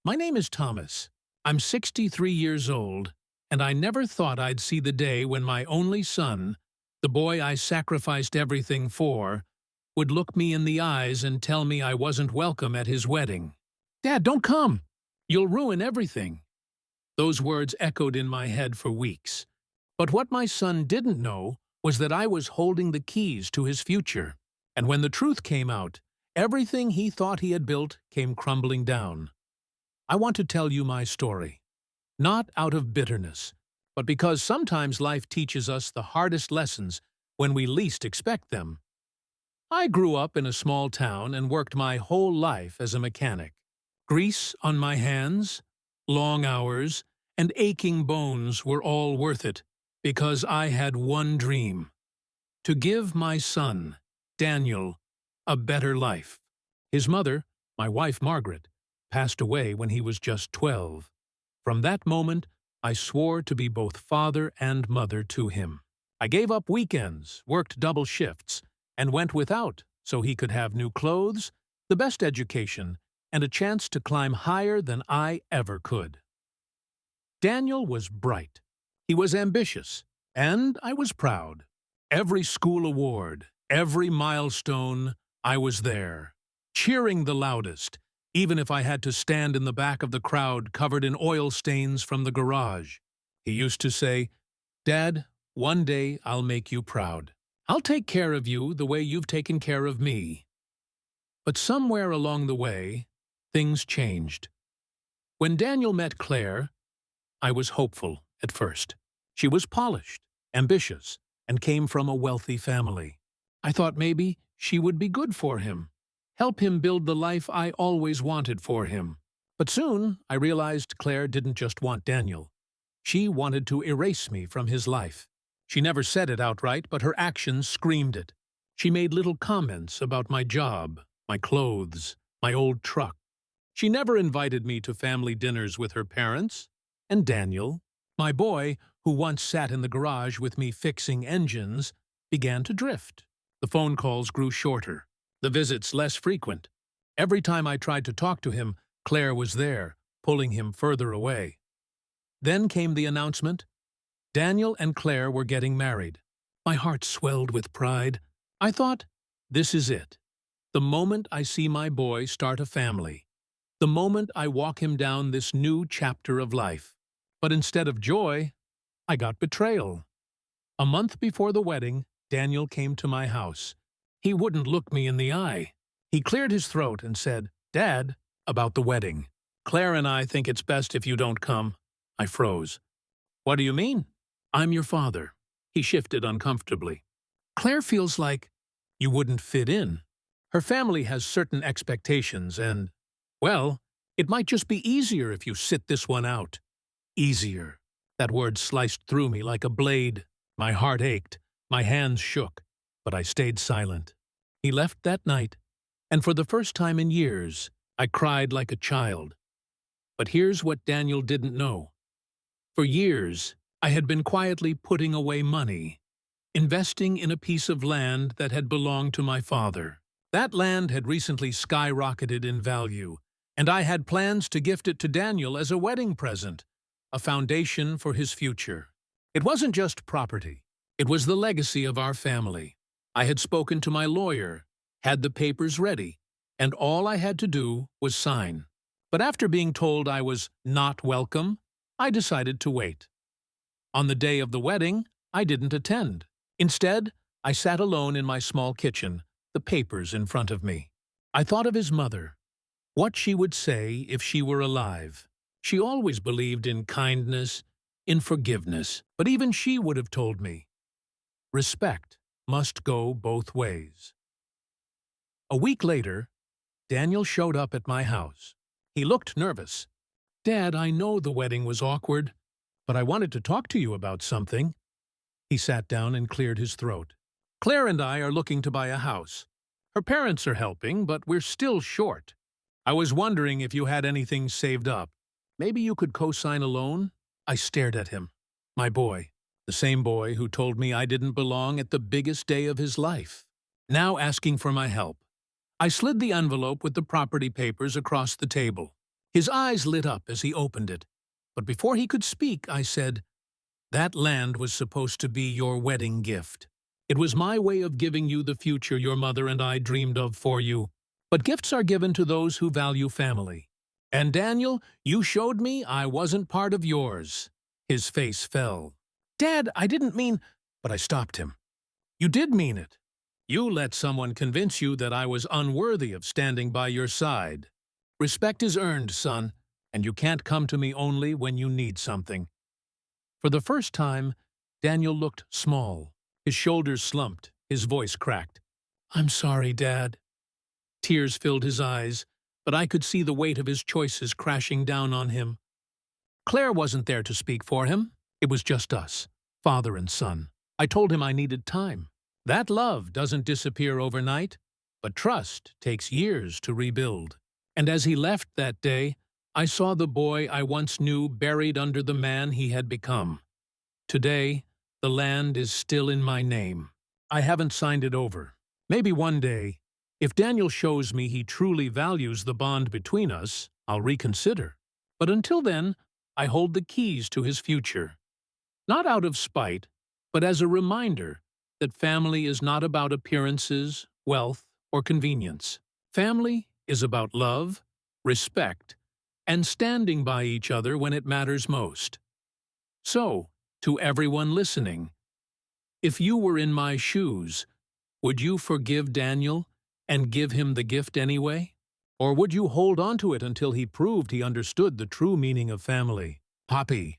My name is Thomas. I'm 63 years old, and I never thought I'd see the day when my only son, the boy I sacrificed everything for, would look me in the eyes and tell me I wasn't welcome at his wedding. "Dad, don't come! You'll ruin everything." Those words echoed in my head for weeks. But what my son didn't know was that I was holding the keys to his future. And when the truth came out, everything he thought he had built came crumbling down. I want to tell you my story, not out of bitterness, but because sometimes life teaches us the hardest lessons when we least expect them. I grew up in a small town and worked my whole life as a mechanic. Grease on my hands, long hours, and aching bones were all worth it because I had one dream: to give my son, Daniel, a better life. His mother, my wife Margaret, passed away when he was just 12. From that moment, I swore to be both father and mother to him. I gave up weekends, worked double shifts, and went without so he could have new clothes, the best education, and a chance to climb higher than I ever could. Daniel was bright. He was ambitious, and I was proud. Every school award, every milestone, I was there, cheering the loudest, even if I had to stand in the back of the crowd covered in oil stains from the garage. He used to say, "Dad, one day I'll make you proud. I'll take care of you the way you've taken care of me." But somewhere along the way, things changed. When Daniel met Claire, I was hopeful at first. She was polished, ambitious, and came from a wealthy family. I thought maybe she would be good for him, help him build the life I always wanted for him. But soon I realized Claire didn't just want Daniel. She wanted to erase me from his life. She never said it outright, but her actions screamed it. She made little comments about my job, my clothes, my old truck. She never invited me to family dinners with her parents. And Daniel, my boy, who once sat in the garage with me fixing engines, began to drift. The phone calls grew shorter, the visits less frequent. Every time I tried to talk to him, Claire was there, pulling him further away. Then came the announcement: Daniel and Claire were getting married. My heart swelled with pride. I thought, this is it. The moment I see my boy start a family. The moment I walk him down this new chapter of life. But instead of joy, I got betrayal. A month before the wedding, Daniel came to my house. He wouldn't look me in the eye. He cleared his throat and said, "Dad, about the wedding. Claire and I think it's best if you don't come." I froze. "What do you mean?" "I'm your father." He shifted uncomfortably. "Claire feels like you wouldn't fit in. Her family has certain expectations and, well, it might just be easier if you sit this one out." Easier. That word sliced through me like a blade. My heart ached. My hands shook. But I stayed silent. He left that night, and for the first time in years, I cried like a child. But here's what Daniel didn't know. For years, I had been quietly putting away money, investing in a piece of land that had belonged to my father. That land had recently skyrocketed in value, and I had plans to gift it to Daniel as a wedding present, a foundation for his future. It wasn't just property. It was the legacy of our family. I had spoken to my lawyer, had the papers ready, and all I had to do was sign. But after being told I was not welcome, I decided to wait. On the day of the wedding, I didn't attend. Instead, I sat alone in my small kitchen, the papers in front of me. I thought of his mother, what she would say if she were alive. She always believed in kindness, in forgiveness, but even she would have told me, respect must go both ways. A week later, Daniel showed up at my house. He looked nervous. "Dad, I know the wedding was awkward, but I wanted to talk to you about something." He sat down and cleared his throat. "Claire and I are looking to buy a house. Her parents are helping, but we're still short. I was wondering if you had anything saved up. Maybe you could co-sign a loan?" I stared at him. My boy, the same boy who told me I didn't belong at the biggest day of his life, now asking for my help. I slid the envelope with the property papers across the table. His eyes lit up as he opened it, but before he could speak, I said, "That land was supposed to be your wedding gift. It was my way of giving you the future your mother and I dreamed of for you. But gifts are given to those who value family. And Daniel, you showed me I wasn't part of yours." His face fell. "Dad, I didn't mean—" But I stopped him. "You did mean it. You let someone convince you that I was unworthy of standing by your side. Respect is earned, son, and you can't come to me only when you need something." For the first time, Daniel looked small. His shoulders slumped, his voice cracked. "I'm sorry, Dad." Tears filled his eyes, but I could see the weight of his choices crashing down on him. Claire wasn't there to speak for him. It was just us, father and son. I told him I needed time. That love doesn't disappear overnight, but trust takes years to rebuild. And as he left that day, I saw the boy I once knew buried under the man he had become. Today, the land is still in my name. I haven't signed it over. Maybe one day, if Daniel shows me he truly values the bond between us, I'll reconsider. But until then, I hold the keys to his future. Not out of spite, but as a reminder that family is not about appearances, wealth, or convenience. Family is about love, respect, and standing by each other when it matters most. So, to everyone listening, if you were in my shoes, would you forgive Daniel and give him the gift anyway? Or would you hold on to it until he proved he understood the true meaning of family? Poppy.